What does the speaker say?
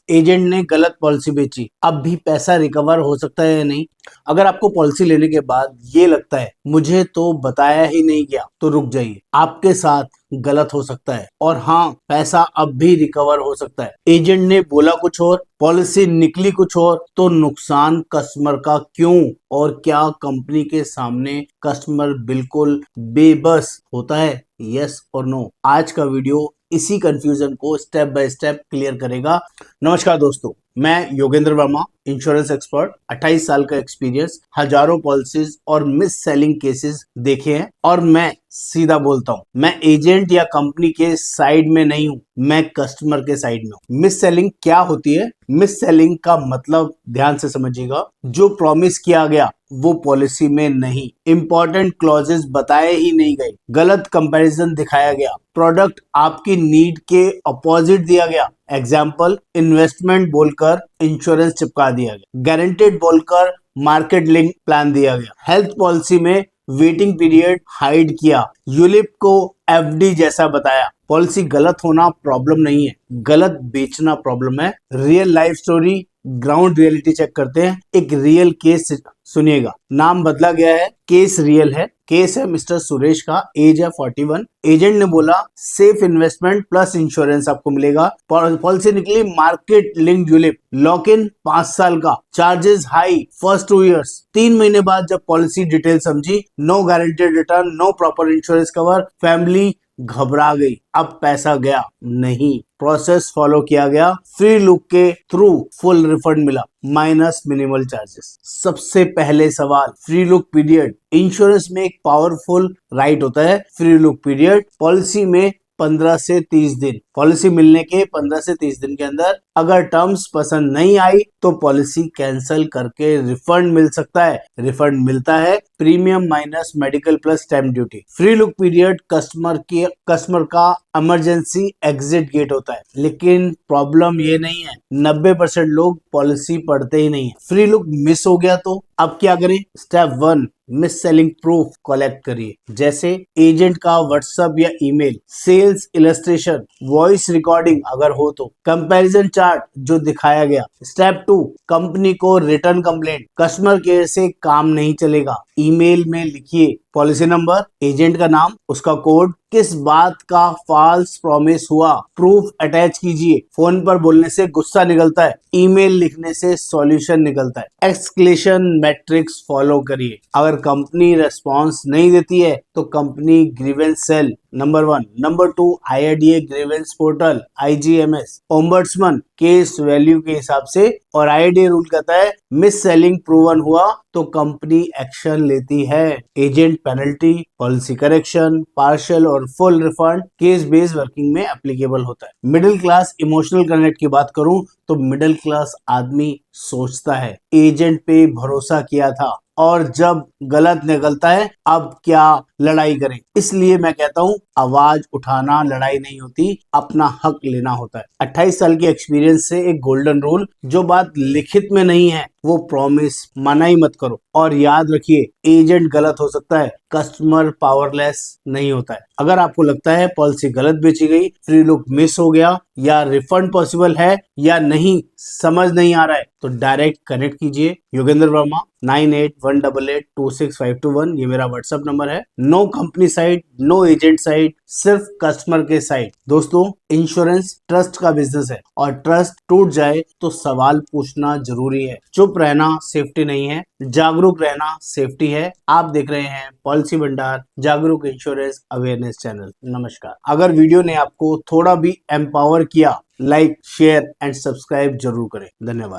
Agent ने गलत policy बेची, अब भी पैसा रिकवर हो सकता है या नहीं? अगर आपको पॉलिसी लेने के बाद ये लगता है मुझे तो बताया ही नहीं गया, तो रुक जाइए, आपके साथ गलत हो सकता है और हाँ, पैसा अब भी रिकवर हो सकता है। एजेंट ने बोला कुछ और, पॉलिसी निकली कुछ और, तो नुकसान कस्टमर का क्यों और क्या कंपनी के सामने कस्टमर बिल्कुल बेबस होता है? यस और नो? आज का वीडियो इसी कंफ्यूजन को स्टेप बाय स्टेप क्लियर करेगा। नमस्कार दोस्तों, मैं योगेंद्र वर्मा, इंश्योरेंस एक्सपर्ट, 28 साल का एक्सपीरियंस, हजारों पॉलिसीज और मिस सेलिंग केसेस देखे हैं और मैं सीधा बोलता हूँ, मैं एजेंट या कंपनी के साइड में नहीं हूँ, मैं कस्टमर के साइड में हूँ। मिस सेलिंग क्या होती है? मिस सेलिंग का मतलब ध्यान से समझिएगा, जो प्रॉमिस किया गया वो पॉलिसी में नहीं, इंपॉर्टेंट क्लॉजेस बताए ही नहीं गए, गलत कंपैरिजन दिखाया गया, प्रोडक्ट आपकी नीड के अपोजिट दिया गया, एग्जाम्पल इन्वेस्टमेंट बोलकर इंश्योरेंस चिपका दिया गया, गारंटेड बोलकर मार्केट लिंक प्लान दिया गया, हेल्थ पॉलिसी में वेटिंग पीरियड हाइड किया, यूलिप को एफडी जैसा बताया। पॉलिसी गलत होना प्रॉब्लम नहीं है, गलत बेचना प्रॉब्लम है। Real life story, ground reality check करते हैं। एक रियल केस सुनिएगा, नाम बदला गया है, केस रियल है। केस है मिस्टर सुरेश का, एज है 41। एजेंट ने बोला सेफ इन्वेस्टमेंट प्लस इंश्योरेंस आपको मिलेगा। पॉलिसी निकली market link ULIP, lock in 5 साल का, चार्जेस हाई फर्स्ट 2 इयर्स। 3 महीने बाद जब पॉलिसी डिटेल समझी, no guaranteed return, no proper insurance cover, family घबरा गई। अब पैसा गया नहीं, प्रोसेस फॉलो किया गया, फ्री लुक के थ्रू फुल रिफंड मिला माइनस मिनिमल चार्जेस। सबसे पहले सवाल, फ्री लुक पीरियड। इंश्योरेंस में एक पावरफुल राइट होता है, फ्री लुक पीरियड। पॉलिसी में 15 से 30 दिन, पॉलिसी मिलने के 15 से 30 दिन के अंदर अगर टर्म्स पसंद नहीं आई तो पॉलिसी कैंसिल करके रिफंड मिल सकता है। रिफंड मिलता है, premium minus medical plus stamp duty. Free look period customer का इमरजेंसी एग्जिट गेट होता है, लेकिन प्रॉब्लम ये नहीं है, 90% लोग पॉलिसी पढ़ते ही नहीं है। फ्री लुक मिस हो गया तो अब क्या करें? Step 1, mis selling proof collect करिए, जैसे एजेंट का व्हाट्सएप या email, sales illustration, voice recording अगर हो तो, कंपैरिजन चार्ट जो दिखाया गया। स्टेप 2, कंपनी को रिटर्न कंप्लेंट, कस्टमर केयर से काम नहीं चलेगा। ईमेल में लिखिए पॉलिसी नंबर, एजेंट का नाम, उसका कोड, किस बात का फॉल्स प्रॉमिस हुआ, प्रूफ अटैच कीजिए। फोन पर बोलने से गुस्सा निकलता है, ईमेल लिखने से सॉल्यूशन निकलता है। एक्सक्लेशन मैट्रिक्स फॉलो करिए। अगर कंपनी रेस्पॉन्स नहीं देती है तो company grievance cell, number 1। Number 2, IRDA grievance portal, IGMS, ombudsman case value के हिसाब से। और IRDA रूल कहता है मिस सेलिंग प्रूवन हुआ तो कंपनी एक्शन लेती है, agent penalty, policy correction, partial और full refund case based working में एप्लीकेबल होता है। मिडिल क्लास इमोशनल कनेक्ट की बात करूं तो मिडिल क्लास आदमी सोचता है एजेंट पे भरोसा किया था और जब गलत निकलता है अब क्या लड़ाई करें। इसलिए मैं कहता हूं आवाज उठाना लड़ाई नहीं होती, अपना हक लेना होता है। 28 साल के एक्सपीरियंस से एक गोल्डन रूल, जो बात लिखित में नहीं है वो प्रॉमिस माना ही मत करो। और याद रखिए, एजेंट गलत हो सकता है, कस्टमर पावरलेस नहीं होता है। अगर आपको लगता है पॉलिसी गलत बेची गई, फ्री लुक मिस हो गया या रिफंड पॉसिबल है या नहीं समझ नहीं आ रहा है, तो डायरेक्ट कनेक्ट कीजिए योगेंद्र वर्मा 9818826521, ये मेरा व्हाट्सएप नंबर है। No company side, no agent side, सिर्फ कस्टमर के साइड। दोस्तों, इंश्योरेंस ट्रस्ट का बिजनेस है और ट्रस्ट टूट जाए तो सवाल पूछना जरूरी है। चुप रहना सेफ्टी नहीं है, जागरूक रहना सेफ्टी है। आप देख रहे हैं पॉलिसी भंडार, जागरूक इंश्योरेंस अवेयरनेस चैनल। नमस्कार। अगर वीडियो ने आपको थोड़ा भी एम्पावर किया, लाइक, शेयर एंड सब्सक्राइब जरूर करें। धन्यवाद।